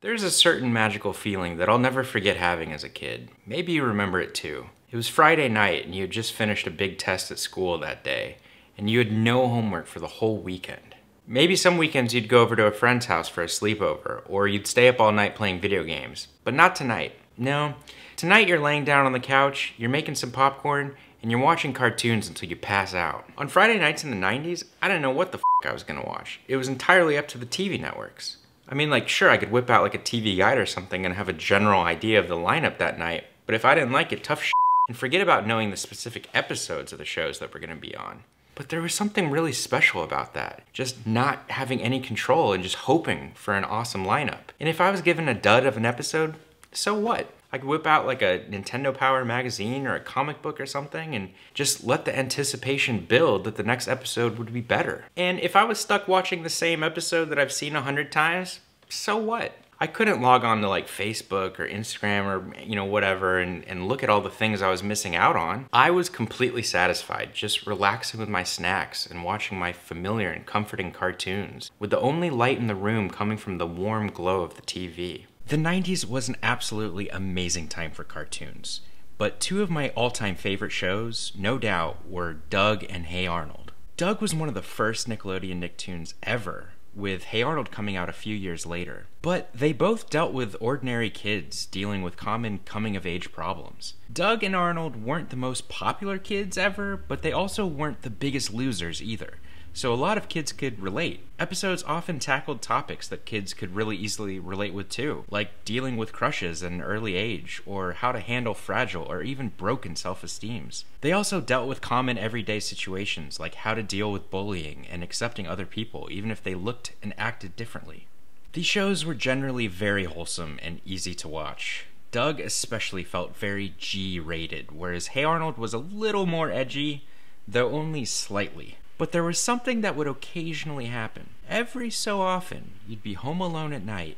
There's a certain magical feeling that I'll never forget having as a kid. Maybe you remember it too. It was Friday night and you had just finished a big test at school that day, and you had no homework for the whole weekend. Maybe some weekends you'd go over to a friend's house for a sleepover, or you'd stay up all night playing video games. But not tonight. No, tonight you're laying down on the couch, you're making some popcorn, and you're watching cartoons until you pass out. On Friday nights in the 90s, I didn't know what the f I was gonna watch. It was entirely up to the TV networks. I mean, like, sure, I could whip out like a TV guide or something and have a general idea of the lineup that night, but if I didn't like it, tough shit. And forget about knowing the specific episodes of the shows that we're gonna be on. But there was something really special about that. Just not having any control and just hoping for an awesome lineup. And if I was given a dud of an episode, so what? I could whip out like a Nintendo Power magazine or a comic book or something and just let the anticipation build that the next episode would be better. And if I was stuck watching the same episode that I've seen 100 times, so what? I couldn't log on to like Facebook or Instagram or whatever and look at all the things I was missing out on. I was completely satisfied just relaxing with my snacks and watching my familiar and comforting cartoons, with the only light in the room coming from the warm glow of the TV. The 90s was an absolutely amazing time for cartoons, but two of my all-time favorite shows, no doubt, were Doug and Hey Arnold. Doug was one of the first Nickelodeon Nicktoons ever, with Hey Arnold coming out a few years later. But they both dealt with ordinary kids dealing with common coming-of-age problems. Doug and Arnold weren't the most popular kids ever, but they also weren't the biggest losers either. So a lot of kids could relate. Episodes often tackled topics that kids could really easily relate with too, like dealing with crushes at an early age, or how to handle fragile or even broken self-esteems. They also dealt with common everyday situations, like how to deal with bullying and accepting other people, even if they looked and acted differently. These shows were generally very wholesome and easy to watch. Doug especially felt very G-rated, whereas Hey Arnold was a little more edgy, though only slightly. But there was something that would occasionally happen. Every so often, you'd be home alone at night,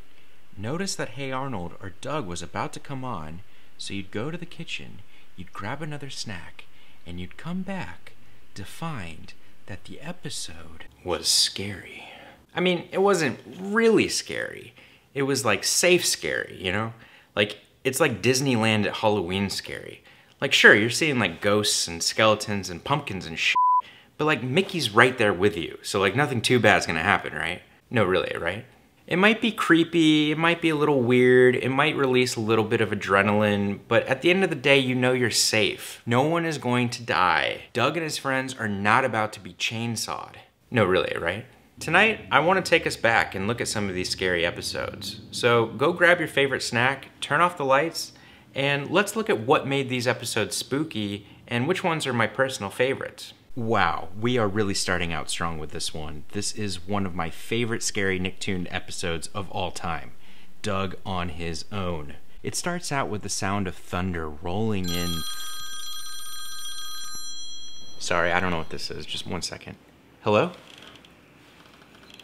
notice that Hey Arnold or Doug was about to come on, so you'd go to the kitchen, you'd grab another snack, and you'd come back to find that the episode was scary. I mean, it wasn't really scary. It was like safe scary, you know? Like, it's like Disneyland at Halloween scary. Like, sure, you're seeing like ghosts and skeletons and pumpkins and shit, but like Mickey's right there with you, so like nothing too bad's gonna happen, right? No, really, right? It might be creepy, it might be a little weird, it might release a little bit of adrenaline, but at the end of the day, you know you're safe. No one is going to die. Doug and his friends are not about to be chainsawed. No, really, right? Tonight, I want to take us back and look at some of these scary episodes. So go grab your favorite snack, turn off the lights, and let's look at what made these episodes spooky and which ones are my personal favorites. Wow, we are really starting out strong with this one. This is one of my favorite scary Nicktoon episodes of all time, Doug on His Own. It starts out with the sound of thunder rolling in. Sorry, I don't know what this is. Just 1 second. Hello?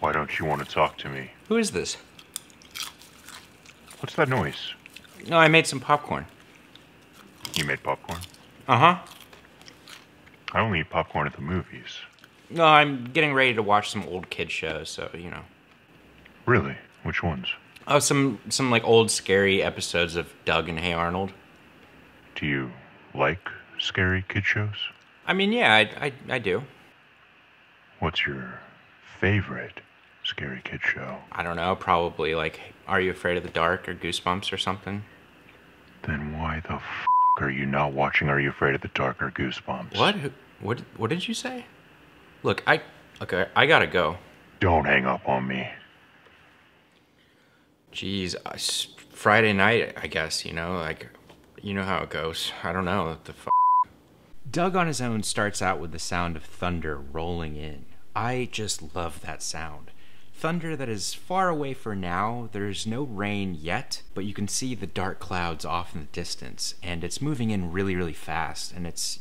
Why don't you want to talk to me? Who is this? What's that noise? No, I made some popcorn. You made popcorn? Uh-huh. I only eat popcorn at the movies. No, I'm getting ready to watch some old kid shows, so, you know. Really? Which ones? Oh, some like old scary episodes of Doug and Hey Arnold. Do you like scary kid shows? I mean, yeah, I do. What's your favorite scary kid show? I don't know, probably like Are You Afraid of the Dark or Goosebumps or something. Then why the f*** are you not watching Are You Afraid of the Dark or Goosebumps? What did you say? Look, I gotta go. Don't hang up on me. Jeez, Friday night, I guess, you know, like, you know how it goes. I don't know, what the f***. Doug on His Own starts out with the sound of thunder rolling in. I just love that sound. Thunder that is far away for now. There's no rain yet, but you can see the dark clouds off in the distance, and it's moving in really, really fast, and it's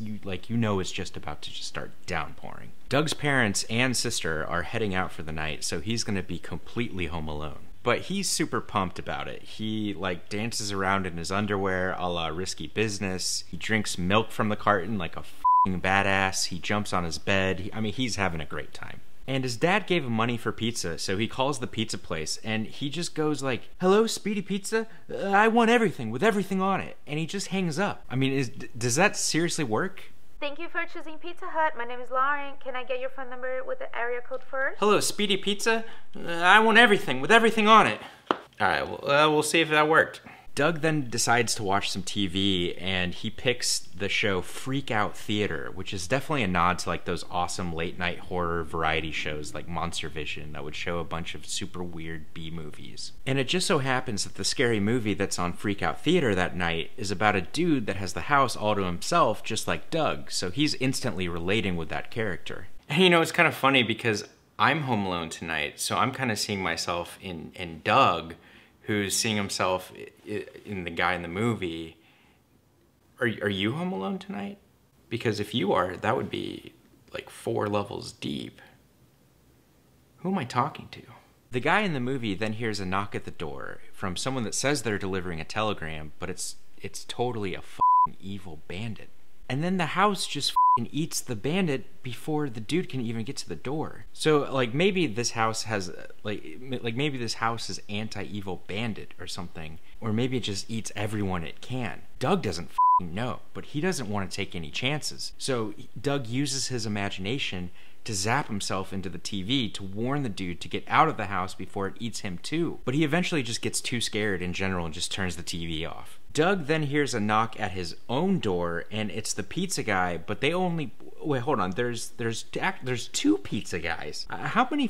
just about to just start downpouring. Doug's parents and sister are heading out for the night, so he's gonna be completely home alone. But he's super pumped about it. He like dances around in his underwear a la Risky Business. He drinks milk from the carton like a f***ing badass. He jumps on his bed. I mean, he's having a great time. And his dad gave him money for pizza, so he calls the pizza place, and he just goes like, "Hello, Speedy Pizza? I want everything with everything on it." And he just hangs up. I mean, does that seriously work? Thank you for choosing Pizza Hut. My name is Lauren. Can I get your phone number with the area code first? "Hello, Speedy Pizza? I want everything with everything on it." Alright, well, we'll see if that worked. Doug then decides to watch some TV, and he picks the show Freak Out Theater, which is definitely a nod to like those awesome late night horror variety shows like Monster Vision that would show a bunch of super weird B movies. And it just so happens that the scary movie that's on Freak Out Theater that night is about a dude that has the house all to himself, just like Doug, so he's instantly relating with that character. And you know, it's kind of funny because I'm home alone tonight, so I'm kind of seeing myself in Doug, who's seeing himself in the guy in the movie. Are you home alone tonight? Because if you are, that would be like 4 levels deep. Who am I talking to? The guy in the movie then hears a knock at the door from someone that says they're delivering a telegram, but it's totally a f***ing evil bandit. And then the house just f***ing eats the bandit before the dude can even get to the door. So like maybe this house has maybe this house is anti-evil bandit or something, or maybe it just eats everyone it can. Doug doesn't f***ing know, but he doesn't want to take any chances. So Doug uses his imagination to zap himself into the TV to warn the dude to get out of the house before it eats him too. But he eventually just gets too scared in general and just turns the TV off. Doug then hears a knock at his own door, and it's the pizza guy, but they only... Wait, hold on. There's 2 pizza guys. How many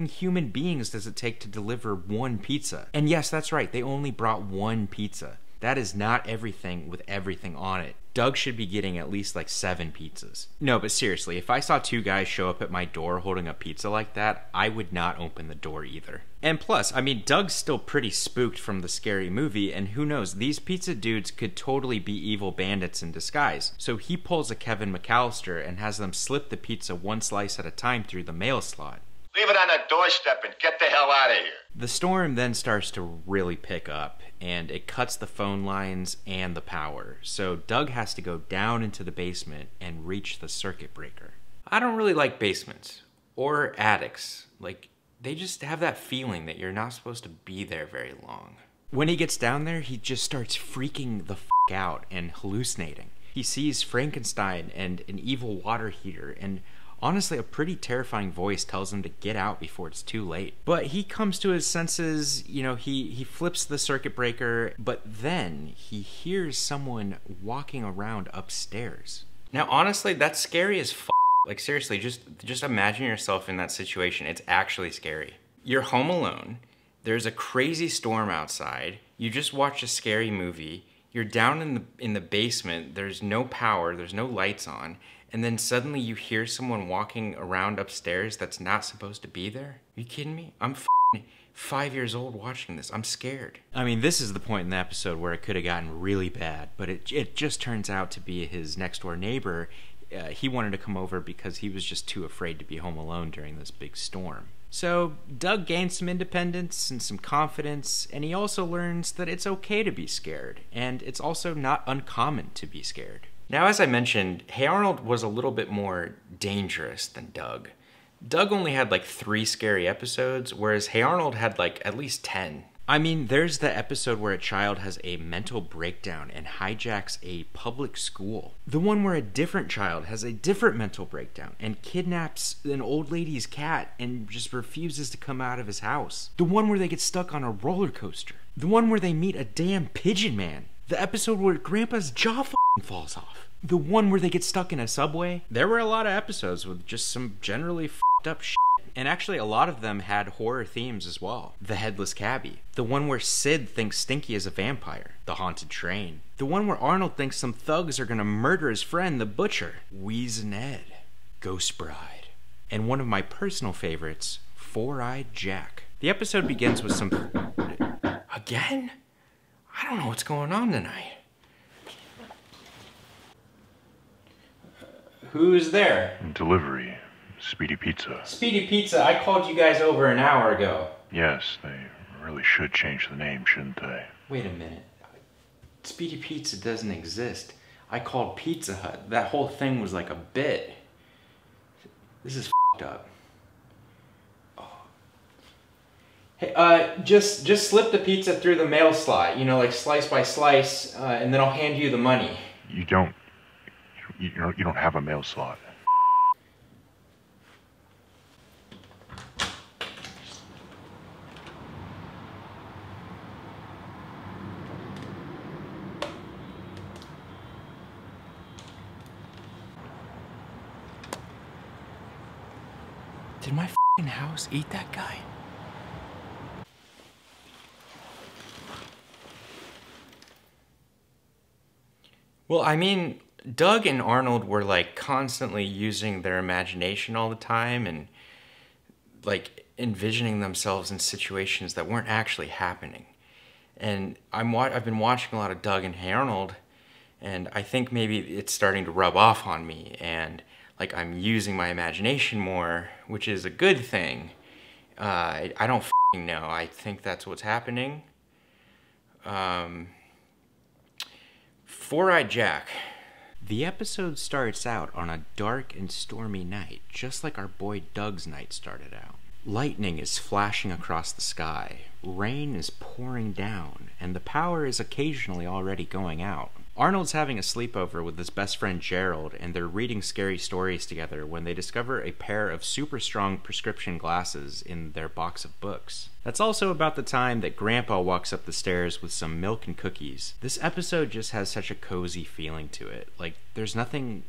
human beings does it take to deliver one pizza? And yes, that's right. They only brought 1 pizza. That is not everything with everything on it. Doug should be getting at least like 7 pizzas. No, but seriously, if I saw 2 guys show up at my door holding a pizza like that, I would not open the door either. And plus, I mean, Doug's still pretty spooked from the scary movie, and who knows, these pizza dudes could totally be evil bandits in disguise. So he pulls a Kevin McAllister and has them slip the pizza 1 slice at a time through the mail slot. Leave it on the doorstep and get the hell out of here. The storm then starts to really pick up, and it cuts the phone lines and the power. So Doug has to go down into the basement and reach the circuit breaker. I don't really like basements or attics. Like, they just have that feeling that you're not supposed to be there very long. When he gets down there, he just starts freaking the f*** out and hallucinating. He sees Frankenstein and an evil water heater, and honestly, a pretty terrifying voice tells him to get out before it's too late. But he comes to his senses, you know, he flips the circuit breaker, but then he hears someone walking around upstairs. Now, honestly, that's scary as f***. Like, seriously, just imagine yourself in that situation. It's actually scary. You're home alone. There's a crazy storm outside. You just watched a scary movie. You're down in the basement. There's no power. There's no lights on. And then suddenly you hear someone walking around upstairs that's not supposed to be there? Are you kidding me? I'm 5 years old watching this. I'm scared. I mean, this is the point in the episode where it could have gotten really bad, but it just turns out to be his next door neighbor. He wanted to come over because he was just too afraid to be home alone during this big storm. So Doug gains some independence and some confidence, and he also learns that it's okay to be scared, and it's also not uncommon to be scared. Now, as I mentioned, Hey Arnold was a little bit more dangerous than Doug. Doug only had like 3 scary episodes, whereas Hey Arnold had like at least 10. I mean, there's the episode where a child has a mental breakdown and hijacks a public school. The one where a different child has a different mental breakdown and kidnaps an old lady's cat and just refuses to come out of his house. The one where they get stuck on a roller coaster. The one where they meet a damn pigeon man. The episode where Grandpa's jaw falls off. The one where they get stuck in a subway. There were a lot of episodes with just some generally f***ed up shit. And actually a lot of them had horror themes as well. The Headless Cabbie. The one where Sid thinks Stinky is a vampire. The Haunted Train. The one where Arnold thinks some thugs are gonna murder his friend, the Butcher. Wheeze and Ed. Ghost Bride. And one of my personal favorites, Four-Eyed Jack. The episode begins with some... Again? I don't know what's going on tonight. Who's there? Delivery. Speedy Pizza. Speedy Pizza, I called you guys over an hour ago. Yes, they really should change the name, shouldn't they? Wait a minute. Speedy Pizza doesn't exist. I called Pizza Hut. That whole thing was like a bit. This is f***ed up. Hey, just slip the pizza through the mail slot, you know, like slice by slice, and then I'll hand you the money. You don't have a mail slot. Did my f***ing house eat that guy? Well, I mean, Doug and Arnold were like constantly using their imagination all the time and like envisioning themselves in situations that weren't actually happening. And I've been watching a lot of Doug and Arnold, and I think maybe it's starting to rub off on me, and like I'm using my imagination more, which is a good thing. I don't f***ing know. I think that's what's happening. Four-Eyed Jack. The episode starts out on a dark and stormy night, just like our boy Doug's night started out. Lightning is flashing across the sky, rain is pouring down, and the power is occasionally already going out. Arnold's having a sleepover with his best friend Gerald, and they're reading scary stories together when they discover a pair of super strong prescription glasses in their box of books. That's also about the time that Grandpa walks up the stairs with some milk and cookies. This episode just has such a cozy feeling to it. Like, there's nothing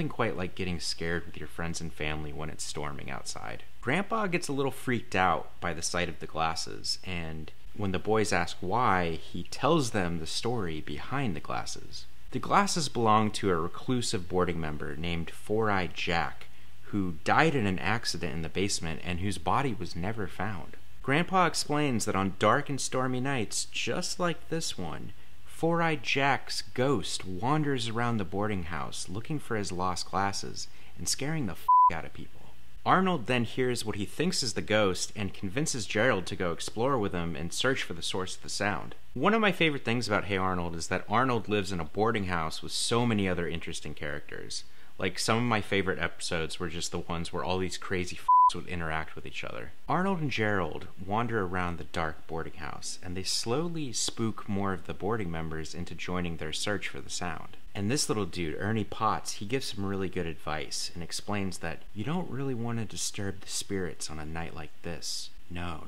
quite like getting scared with your friends and family when it's storming outside. Grandpa gets a little freaked out by the sight of the glasses, and when the boys ask why, he tells them the story behind the glasses. The glasses belong to a reclusive boarding member named Four-Eyed Jack, who died in an accident in the basement and whose body was never found. Grandpa explains that on dark and stormy nights, just like this one, Four-Eyed Jack's ghost wanders around the boarding house looking for his lost glasses and scaring the f*** out of people. Arnold then hears what he thinks is the ghost and convinces Gerald to go explore with him and search for the source of the sound. One of my favorite things about Hey Arnold is that Arnold lives in a boarding house with so many other interesting characters. Like, some of my favorite episodes were just the ones where all these crazy f***s would interact with each other. Arnold and Gerald wander around the dark boarding house, and they slowly spook more of the boarding members into joining their search for the sound. And this little dude, Ernie Potts, he gives some really good advice and explains that you don't really want to disturb the spirits on a night like this. No.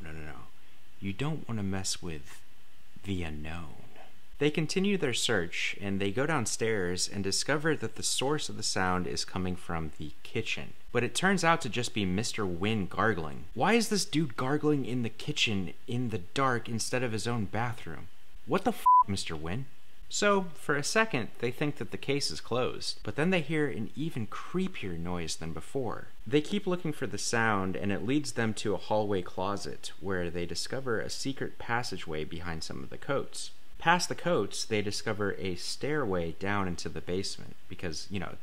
You don't want to mess with the unknown. They continue their search, and they go downstairs and discover that the source of the sound is coming from the kitchen. But it turns out to just be Mr. Wynn gargling. Why is this dude gargling in the kitchen in the dark instead of his own bathroom? What the f***, Mr. Wynn? So, for a second, they think that the case is closed, but then they hear an even creepier noise than before. They keep looking for the sound, and it leads them to a hallway closet, where they discover a secret passageway behind some of the coats. Past the coats, they discover a stairway down into the basement, because, you know,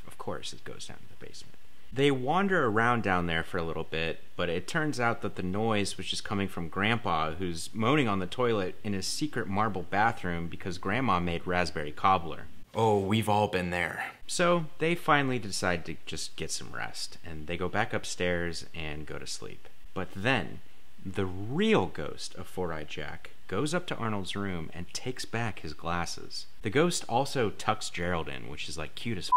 of course it goes down to the basement. They wander around down there for a little bit, but it turns out that the noise was just coming from Grandpa, who's moaning on the toilet in his secret marble bathroom because Grandma made raspberry cobbler. Oh, we've all been there. So they finally decide to just get some rest, and they go back upstairs and go to sleep. But then, the real ghost of Four-Eyed Jack goes up to Arnold's room and takes back his glasses. The ghost also tucks Gerald in, which is like cute as f***.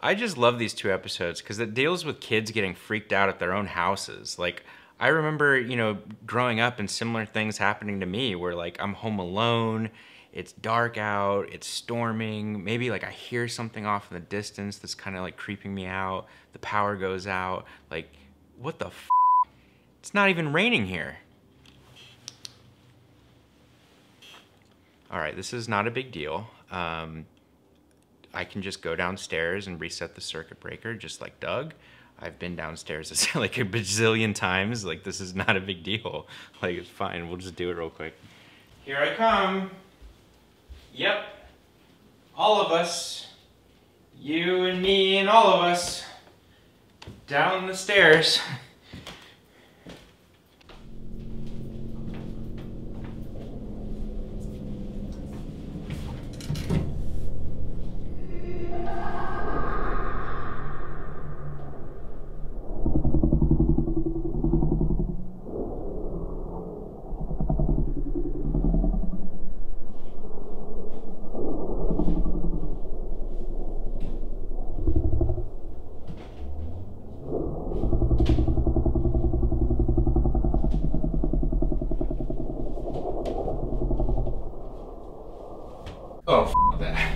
I just love these two episodes because it deals with kids getting freaked out at their own houses. Like, I remember, you know, growing up and similar things happening to me where, like, I'm home alone, it's dark out, it's storming, maybe, like, I hear something off in the distance that's kind of, like, creeping me out, the power goes out, like, what the f***? It's not even raining here. All right, this is not a big deal. I can just go downstairs and reset the circuit breaker just like Doug. I've been downstairs like a bazillion times. Like, this is not a big deal. Like, it's fine. We'll just do it real quick. Here I come. Yep. All of us. You and me and all of us. Down the stairs. Oh, f that.